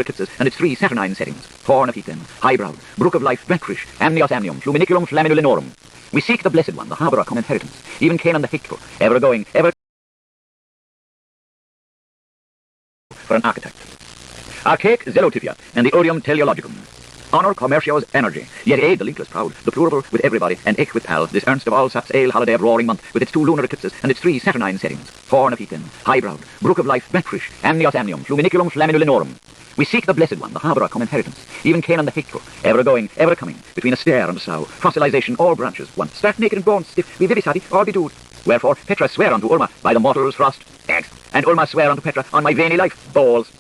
eclipses and its 3 saturnine settings, horn of heat then, high-browed, brook of life, vanquish, amnios amnium, fluminiculum flaminulinorum. We seek the blessed one, the harbour of common inheritance, even Canaan the hateful, ever going, ever for an architect. Archaic zelotifia, and the odium teleologicum. Honor commercio's energy, yet aid the linkless proud, the plural with everybody, and eke with pal, this ernst of all saps ale holiday of roaring month, with its 2 lunar eclipses and its 3 saturnine settings, horn of heat then, high-browed, brook of life, vanquish, amnios amnium, fluminiculum flaminulinorum. We seek the blessed one, the harbour of common inheritance, even Canaan the hateful, ever going, ever coming, between a stair and a slough, fossilization, all branches, one, stark naked and bone stiff, we vivisati, all bedewed. Wherefore Petra swear unto Ulma, by the mortal's frost, eggs, and Ulma swear unto Petra, on my veiny life, balls.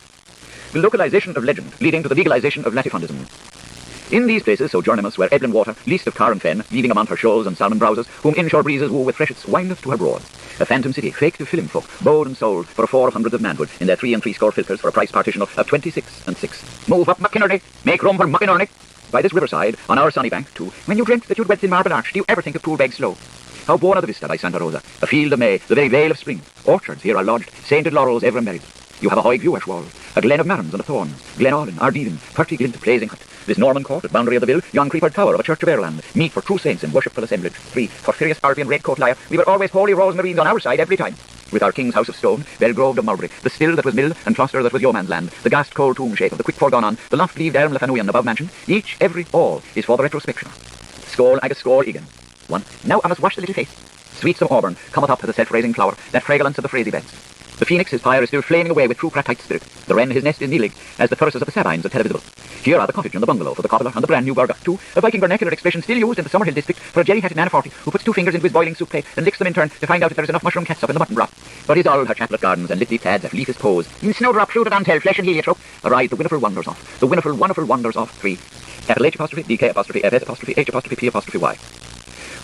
The localization of legend, leading to the legalization of latifundism. In these places sojournimus, where Edlin water, least of car and fen, leading among her shoals and salmon browsers, whom inshore breezes woo with freshets, windeth to her broad. A phantom city, fake to film folk, bowed and sold for 400 of manhood, in their 3 and 3 score filters for a price partition of 26 and 6. Move up, McInerney, make room for McInerney. By this riverside, on our sunny bank, too, when you dreamt that you'd wed in Marble Arch, do you ever think of Poolbeg Slow? How buona the vista by Santa Rosa, a field of May, the very vale of spring. Orchards here are lodged, sainted laurels ever married. You have a high view wall, a glen of marrons and of thorns, Glen Allen, Ardeven, Purty Glint, Blazing Hut. This Norman court at boundary of the Bill, yon creepered tower of a church of Ireland, meet for true saints in worshipful assemblage. 3, for furious Albion redcoat liar, we were always holy rosemarines on our side every time. With our king's house of stone, Belgrove of Mulberry, the still that was mill, and Closter that was yeoman's land, the ghast cold tomb shape of the quick foregone on, the loft-leaved elm Lefanoian above mansion, each, every, all, is for the retrospection. Skål, agus skål, igen. 1. Now I must wash the little face. Sweets of Auburn cometh up to the self-raising flower, that fragrance of the frazy beds. The phoenix, his fire, is still flaming away with true Kratite spirit. The wren, his nest is kneeling, as the thyrsus of the Sabines are televisible. Here are the cottage and the bungalow for the cobbler and the brand new burger. 2. A Viking vernacular expression still used in the Summerhill district for a jelly-hatted man of 40 who puts 2 fingers into his boiling soup plate and licks them in turn to find out if there is enough mushroom catsup in the mutton broth. But is all her chaplet gardens and little tads of leafless pose, in snowdrop shrouded on tell, flesh and heliotrope, arise the wonderful wonders of, the wonderful wonders of 3. Capital H apostrophe, DK apostrophe, FS apostrophe, H apostrophe, P apostrophe, Y.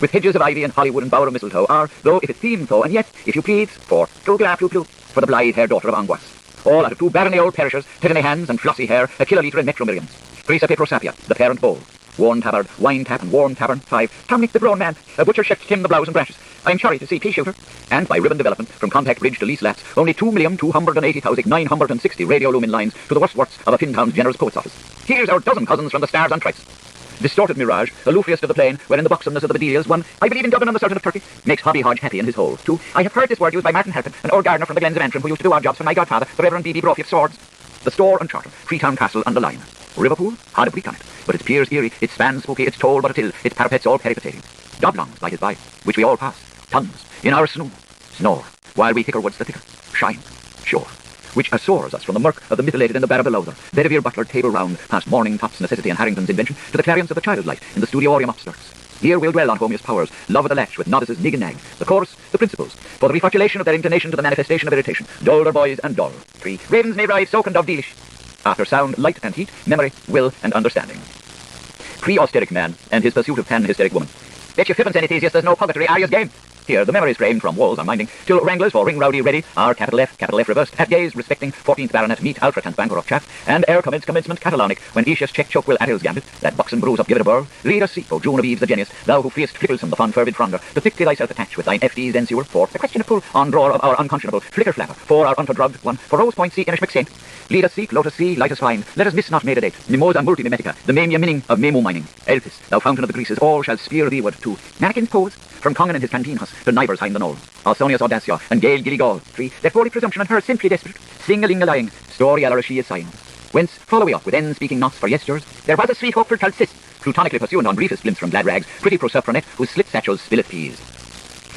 With hedges of ivy and Hollywood and bower of mistletoe are, though if it seems so, and yet, if you please, for for the blithe-haired daughter of Anguas. All out of 2 barony old perishers, titany hands and flossy hair, a kiloliter in metromillions. Crisa petrosapia, the parent bowl. Worn tabard, wine tap and warm tavern. 5. Tomnick the grown man, a butcher shift Tim the blouse and branches. I'm sorry to see pea shooter. And by ribbon development, from Contact Bridge to Lease Lats, only 2,280,960 radiolumen lines to the worst warts of a Pintown's generous poet's office. Here's our dozen cousins from the stars on trice. Distorted mirage, the loofiest of the plain, wherein the buxomness of the bedelias. 1. I believe in Dublin and the Sultan of Turkey, makes Hobby Hodge happy in his hole. 2. I have heard this word used by Martin Halpin, an old gardener from the Glens of Antrim who used to do odd jobs for my godfather, the Reverend B.B. Brophy of Swords. The store and charter, Freetown Castle and the line. Liverpool, hard a bleak on it, but its piers eerie, its spans spooky, its toll but a till, its parapets all peripetating. Doblongs lighted by, which we all pass, tons, in our snore, while we hickerwoods the thicker, shine, shore, which assures us from the murk of the methylated and the barab below there, Bedivere butler table round, past morning tops necessity and Harrington's invention, to the clarions of the child light in the studiorium upstarts. Here we'll dwell on Homeo's powers, love of the latch with novices nig and nag, the chorus, the principles, for the refortulation of their intonation to the manifestation of irritation, dull their boys and dull. 3. Ravens may ride soak and dove dealish, after sound, light and heat, memory, will and understanding. Pre-austeric man and his pursuit of pan-hysteric woman. Bet you fippence anything, yes, there's no purgatory, Arya's game. Here, the memories framed from walls unminding, till wranglers for ring rowdy ready are capital F reversed, at gaze respecting 14th Baronet meet Alfred and Bangor of chaff, and ere commencement Catalonic, when Aetius check choke will Adils gambit, that box and bruise of give it a burl, read us seek, O June of Eves the genius, thou who freest flicklesome the fond fervid fronder, to thickly thyself attach with thine FD's ensure, for a question of pull on drawer of our unconscionable, flicker flapper, for our unterdrugged one, for Rose Point see Inish McSaint, lead us seek, lotus see, light us find, let us miss not made a date, mimosa multimimetica, the mamia minning of memo mining, Elphis, thou fountain of the Greases, all shall spear thee word to, Mannequin's pose, from Congan and his canteen hus, to Nivers hind the knoll. Ausonius audacia, and Gale Gilligal. 3. Let holy presumption and her simply desperate, sing-a-ling-a-lying, story eller she is sighing. Whence follow we up with ends speaking knots for yesters? There was a sweet hopeful Talcis, plutonically pursuant on briefest glimpse from glad rags, pretty Proserpinette, whose slit satchels spilleth peas.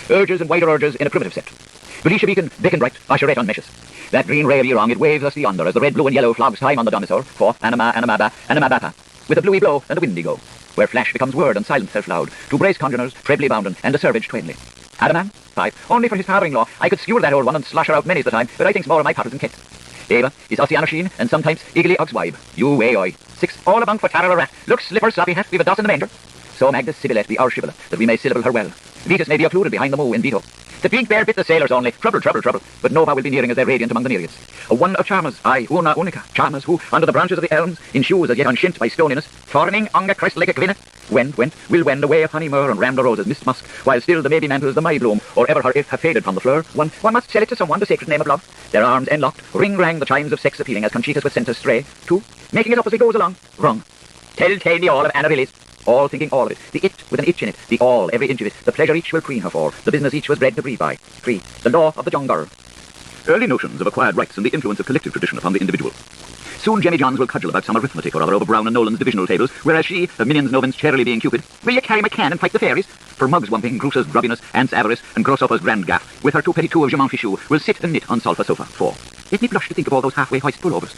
Urges and wider urges in a primitive set. Felicia Beacon, beacon bright, usherette on meshes. That green ray of Yerong, it waves us yonder as the red, blue, and yellow flogs time on the dinosaur, for animabata, with a bluey blow and a windy go, where flash becomes word and silence self-loud, to brace congeners, trebly bounden, and a servage twainly. Had a man? 5. Only for his harboring-law, I could skewer that old one and slosh her out many's the time, but I thinks more of my partisan kit. Eva is Oceanosheen, and sometimes Eagerly Oxwibe. You way oi. 6. All about for tarrar a rat. Look, slipper, sloppy hat, we've a doss in the manger. So Magda Sibylet be our shibboleth, that we may syllable her well. Vetus may be occluded behind the moo in veto. The big bear bit the sailors only. Trouble, but Nova will be nearing as they're radiant among the nereids. A one of charmers, aye, una unica. Charmers who, under the branches of the elms, in shoes as yet unshint by stoniness, forning onga crest like a glinnet, Went, will wend away of honey myrrh and rambler roses mist musk, while still the maybe mantles the May bloom, or ever her if have faded from the fleur. One must sell it to someone, the sacred name of love. Their arms enlocked, ring rang the chimes of sex appealing as Conchitas with centres stray. 2, making it up as it goes along. Wrong. Tell me all of Annabelle's. All thinking all of it. The it with an itch in it. The all, every inch of it. The pleasure each will preen her for. The business each was bred to breathe by. 3, the law of the young girl. Early notions of acquired rights and the influence of collective tradition upon the individual. Soon Jemmy Johns will cudgel about some arithmetic or other over Brown and Nolan's divisional tables, whereas she, of Minions Novens charily being Cupid, will you carry my can and fight the fairies? For Muggs Wumping, Grusa's grubbiness, Aunt's avarice, and Grosshopper's grand gaff, with her 2 petit 2 of Je m'en fichou, will sit and knit on Sulphur sofa. 4. Let me blush to think of all those halfway hoist pullovers.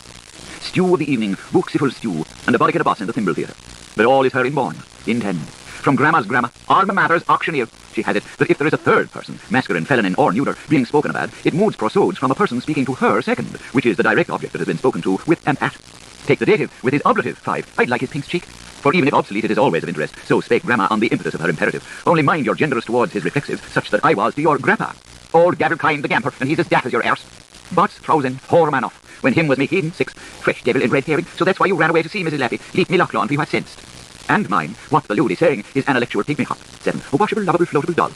Stew of the evening, booksiful stew, and a body at a boss in the thimble theatre. But all is her inborn, intend. From Grandma's grandma, Alma Mater's auctioneer, she has it that if there is a third person, masculine, feminine, or neuter, being spoken about, it moods proceeds from a person speaking to her second, which is the direct object that has been spoken to with and at. Take the dative with his oblative. 5. I'd like his pink's cheek. For even if obsolete, it is always of interest. So spake Grandma on the impetus of her imperative. Only mind your genderous towards his reflexive, such that I was to your grandpa. Old Gavelkind the Gamper, and he's as daft as your arse. But, frozen, whore man off. When him was me heathen. 6. Fresh devil in red herring, so that's why you ran away to see Mrs. Lappy. Leap me Lochlawn, for you had sensed. And mine, what the lewd is saying, is analectual pygmy hop. 7. A washable, lovable, floatable doll.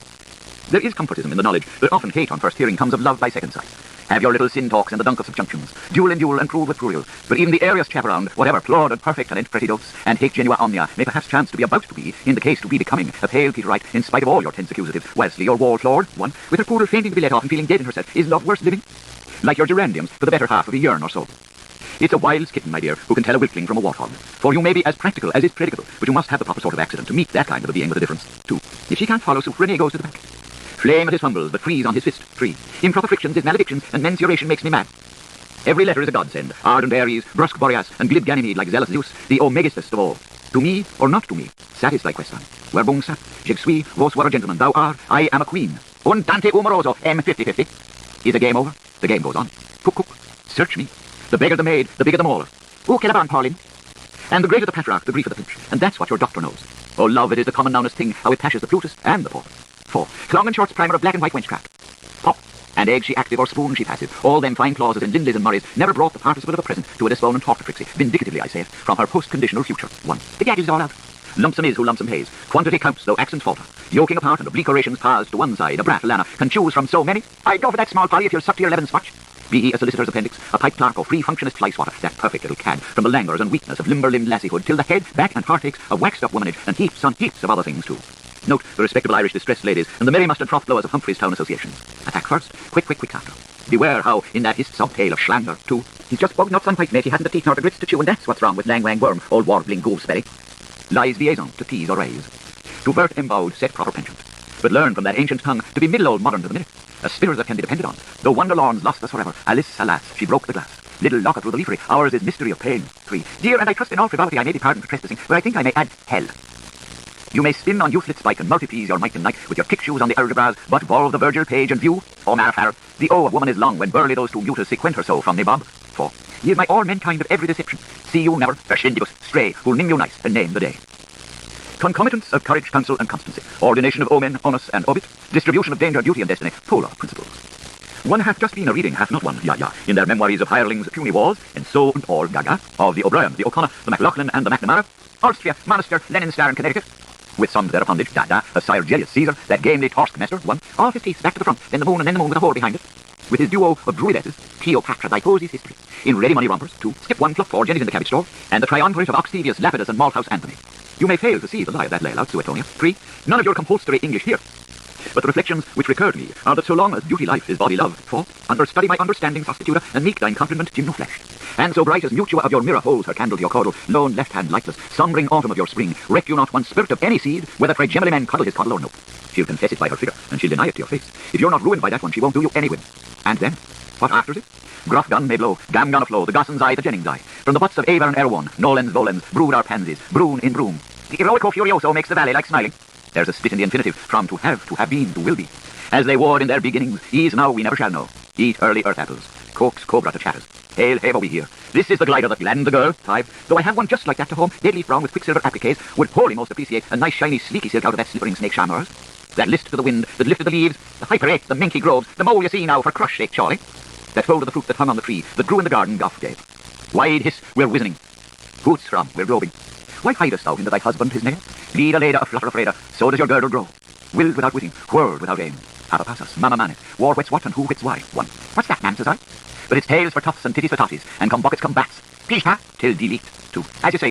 There is comfortism in the knowledge that often hate on first hearing comes of love by second sight. Have your little sin talks and the dunk of subjunctions, duel and duel and cruel with cruel. But even the airiest chaperoned, whatever flawed and perfect and pretty dose, and hic genua omnia, may perhaps chance to be about to be, in the case to be becoming, a pale Peterite, in spite of all your tense accusative, whilstly your wall floored. 1. With her poodle fainting to be let off and feeling dead in herself, is love worth living? Like your geraniums for the better half of a yearn or so. It's a wild kitten, my dear, who can tell a wiltling from a warthog. For you may be as practical as is predicable, but you must have the proper sort of accident to meet that kind of a being with a difference. 2. If she can't follow suit, Renee goes to the back. Flame at his fumbles, but freeze on his fist. 3. Improper frictions is maledictions, and mensuration makes me mad. Every letter is a godsend. Ardent Aries, brusque Boreas, and glib Ganymede like zealous Zeus, the omegistest of all. To me, or not to me, satis thy question. Verbum sap, je suis, vos were a gentleman, thou art, I am a queen. Un tante umoroso, M50-50. Is the game over? The game goes on. Cook, search me. The beggar the maid, the bigger the mauler. O Caliban, Pauline. And the greater the patriarch, the griefer the pinch. And that's what your doctor knows. Oh, love, it is the common nounest thing, how it pashes the Plutus and the poor. 4. Clong and shorts primer of black and white wenchcraft. Pop. And egg she active or spoon she passive. All them fine clauses in Lindleys and Murrays never brought the participle of a present to a despondent talk to Trixie, vindicatively I say it, from her post-conditional future. 1. The gadget is all out. Lumpsome is who lumpsome pays. Quantity counts, though accents falter. Yoking apart and oblique orations paused to one side, a brat Lana can choose from so many. I'd go for that small collie if you'll suck to your 11 swatch. Be he a solicitor's appendix, a pipe clerk, or free functionist fly swatter, that perfect little cad, from the languors and weakness of limber-limbed lassiehood till the head, back, and heartaches of waxed-up womanage, and heaps on heaps of other things too. Note the respectable Irish distressed ladies and the merry mustard froth blowers of Humphrey's Town associations. Attack first, quick after. Beware how, in that hissed sub-tale of Schlanger, too, he's just bugged nuts on white mate, he hasn't the teeth nor the grits to chew, and that's what's wrong with lang wang worm, old warbling gooseberry. Lies liaison, to tease or raise. To vert embowed, set proper penchant. But learn from that ancient tongue to be middle old modern to the minute. A spirit that can be depended on. Though Wonderlawn's lost us forever, Alice, alas, she broke the glass. Little locker through the leafery, ours is mystery of pain. 3. Dear, and I trust in all frivolity I may be pardoned for trespassing, but I think I may add hell. You may spin on youthlit spike and multiplease your might and night with your kick shoes on the algebras, but volve the Virgil page and view, O Marfar, the O of woman is long when burly those two mutas sequent her so from the bob. 4. Ye is my all mankind of every deception. See you never, verschindibus, stray, who'll name you nice and name the day. Concomitants of courage, counsel, and constancy. Ordination of omen, onus, and obit. Distribution of danger, duty, and destiny. Polar principles. One hath just been a reading, hath not one, in their memoirs of hirelings, puny walls, and so and all gaga, of the O'Brien, the O'Connor, the MacLachlan, and the McNamara, Austria, Monaster, Lenin Star, and Connecticut, with sons their appendage, of Sire Julius Caesar, that gamely Torskmaster, one, all his teeth back to the front, then the moon with a hole behind it, with his duo of druidesses, Cleopatra, thy posies history, in ready money rompers, 2, skip 1, fluff 4, Jenny's in the cabbage store, and the triumvirate of Oxtavius, Lapidus, and Malthouse Anthony. You may fail to see the lie of that layout, Suetonia. 3. None of your compulsory English here. But the reflections which recur to me are that so long as beauty life is body love, 4. Understudy my understanding, prostituta, and meek thine compliment, gymnoflesh. And so bright as mutua of your mirror holds her candle to your caudal, lone left hand lightless, sombring autumn of your spring, wreck you not one spirit of any seed, whether trigemely man cuddle his coddle or no. She'll confess it by her figure, and she'll deny it to your face. If you're not ruined by that one, she won't do you any good. And then, what afters it? Gruff gun may blow, gam gun aflow, the Gossens eye, the Jennings eye. From the butts of Avon and Erewhon, Nolens, Volens, brood our pansies, broon in broom. The Eroico Furioso makes the valley like smiling. There's a spit in the infinitive, from to have been, to will be. As they warred in their beginnings, ease now we never shall know. Eat early earth apples, coax cobra to chatters. Hail, have we here. This is the glider that gladdened the girl. 5. Though I have one just like that to home, dead leaf brown with quicksilver appliques, would wholly most appreciate a nice shiny sleeky silk out of that slippering snake charm of hers. That list to the wind, that lifted the leaves, the hyperate, the minky groves, the mole you see now for crush sake, surely. That folded the fruit that hung on the tree, that grew in the garden, Gough gave. Wide hiss, we're wizening. Hoots from, we're globing. Why hidest thou into thy husband his nail? Lead a leda, a flutter, a freda, so does your girdle grow. Willed without witting, whirled without aim. Abba passus, mamma manet, war whits what and who whits why. 1. What's that, man, says I? But it's tails for toughs and titties for totties, and come buckets, come bats. Peace, ha, till delete. 2. As you say,